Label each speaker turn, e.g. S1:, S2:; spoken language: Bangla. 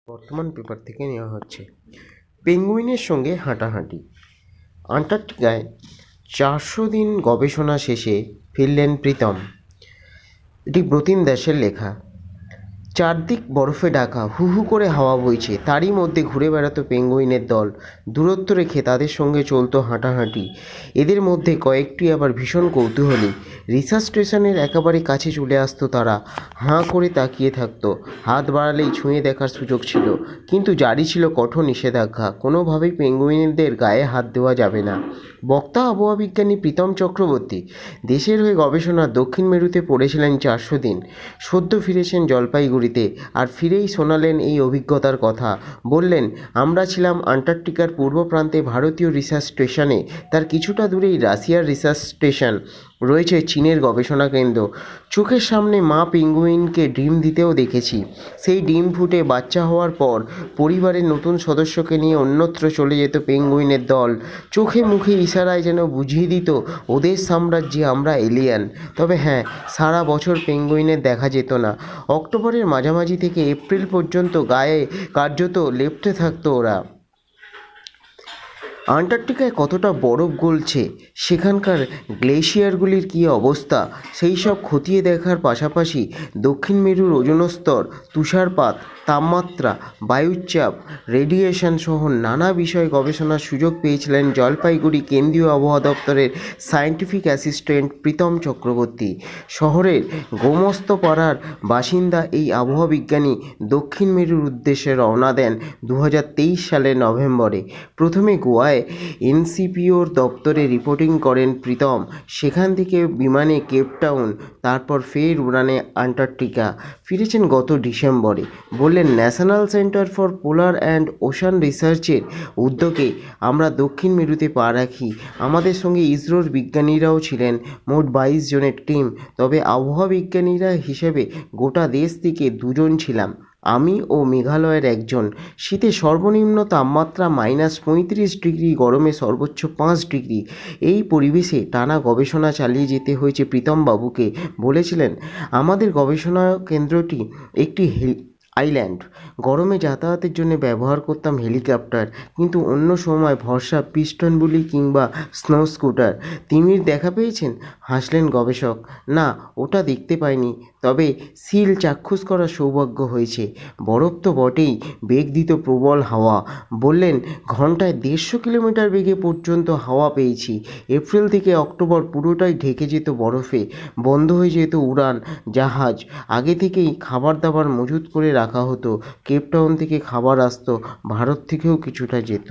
S1: বর্তমান পেপার থেকে নেওয়া হচ্ছে। পেঙ্গুইনের সঙ্গে হাঁটাহাঁটি। আন্টার্কটিকায় 400 দিন গবেষণা শেষে ফিরলেন প্রীতম। এটি ব্রতিম দাসের লেখা। চারদিক বরফে ঢাকা, হু হু করে হাওয়া বইছে, তারই মধ্যে ঘুরে বেড়াতো পেঙ্গুইনের দল। দূরত্ব রেখে তাদের সঙ্গে চলতো হাঁটাহাঁটি। এদের মধ্যে কয়েকটি আবার ভীষণ কৌতূহলী। রিসার্চ স্টেশনের একেবারে কাছে চলে আসতো তারা, হাঁ করে তাকিয়ে থাকতো। হাত বাড়ালেই ছুঁয়ে দেখার সুযোগ ছিল, কিন্তু জারি ছিল কঠোর নিষেধাজ্ঞা। কোনোভাবেই পেঙ্গুইনদের গায়ে হাত দেওয়া যাবে না। বক্তা আবহাওয়া বিজ্ঞানী প্রীতম চক্রবর্তী দেশের হয়ে গবেষণা দক্ষিণ মেরুতে পড়েছিলেন 400 দিন। সদ্য ফিরেছেন জলপাইগুড়িতে, আর ফিরেই শোনালেন এই অভিজ্ঞতার কথা। বললেন, আমরা ছিলাম আন্টার্কটিকার পূর্ব প্রান্তে ভারতীয় রিসার্চ স্টেশনে, তার কিছুটা দূরেই রাশিয়ার রিসার্চ স্টেশন, রয়েছে চীনের গবেষণা কেন্দ্র। চোখের সামনে মা পেঙ্গুইনকে ডিম দিতেও দেখেছি। সেই ডিম ফুটে বাচ্চা হওয়ার পর পরিবারের নতুন সদস্যকে নিয়ে অন্যত্র চলে যেত পেঙ্গুইনের দল। চোখে মুখে ইশারায় যেন বুঝিয়ে দিত ওদের সাম্রাজ্যে আমরা এলিয়ান। তবে হ্যাঁ, সারা বছর পেঙ্গুইনের দেখা যেত না। অক্টোবরের মাঝামাঝি থেকে এপ্রিল পর্যন্ত গায়ে কার্যত লেপ্টে থাকতো ওরা। আন্টার্কটিকায় কতটা বরফ গলছে, সেখানকার গ্লেশিয়ারগুলির কী অবস্থা, সেই সব খতিয়ে দেখার পাশাপাশি দক্ষিণ মেরুর ওজোনস্তর, তুষারপাত, তাপমাত্রা, বায়ুচাপ, রেডিয়েশন সহ নানা বিষয়ে গবেষণার সুযোগ পেয়েছিলেন জলপাইগুড়ি কেন্দ্রীয় আবহাওয়া দপ্তরের সায়েন্টিফিক অ্যাসিস্ট্যান্ট প্রীতম চক্রবর্তী। শহরের গোমস্তপাড়ার বাসিন্দা এই আবহাওয়া বিজ্ঞানী দক্ষিণ মেরুর উদ্দেশ্যে রওনা দেন 2023 সালের নভেম্বরে। প্রথমে গোয়ায় এনসিপিওর দপ্তরে রিপোর্টিং করেন প্রীতম। সেখান থেকে বিমানে কেপটাউন, তারপর ফের উড়ানে আন্টার্কটিকা। ফিরেছেন গত ডিসেম্বরে। বললেন, national centre for polar and ocean রিসার্চের উদ্যোগে আমরা দক্ষিণ মেরুতে পা রাখি। আমাদের সঙ্গে ইসরোর বিজ্ঞানীরাও ছিলেন, মোট 22 জনের টিম। তবে আবহাওয়া বিজ্ঞানীরা হিসেবে গোটা দেশ থেকে 2 জন ছিলাম, আমি ও মেঘালয়ের একজন। শীতে সর্বনিম্ন তাপমাত্রা -35 ডিগ্রি, গরমে সর্বোচ্চ 5 ডিগ্রি। এই পরিবেশে টানা গবেষণা চালিয়ে যেতে হয়েছে প্রীতমবাবুকে। বলেছিলেন, আমাদের গবেষণা কেন্দ্রটি একটি আইল্যান্ড। গরমে যাতায়াতের জন্য ব্যবহার করতাম হেলিকপ্টার, কিন্তু অন্য সময় ভরসা পিস্টন বুলি কিংবা স্নো স্কুটার। তিমির দেখা পেয়েছেন? হাসলেন গবেষক। না, ওটা দেখতে পাইনি, তবে সিল চাক্ষুষ করার সৌভাগ্য হয়েছে। বরফ তো বটেই, বেগ দিত প্রবল হাওয়া। বললেন, ঘন্টায় 150 কিলোমিটার বেগে পর্যন্ত হাওয়া পেয়েছি। এপ্রিল থেকে অক্টোবর পুরোটাই ঢেকে যেত বরফে, বন্ধ হয়ে যেত উড়ান, জাহাজ। আগে থেকেই খাবার দাবার মজুত করে রাখা হতো। কেপটাউন থেকে খাবার আসতো, ভারত থেকেও কিছুটা যেত।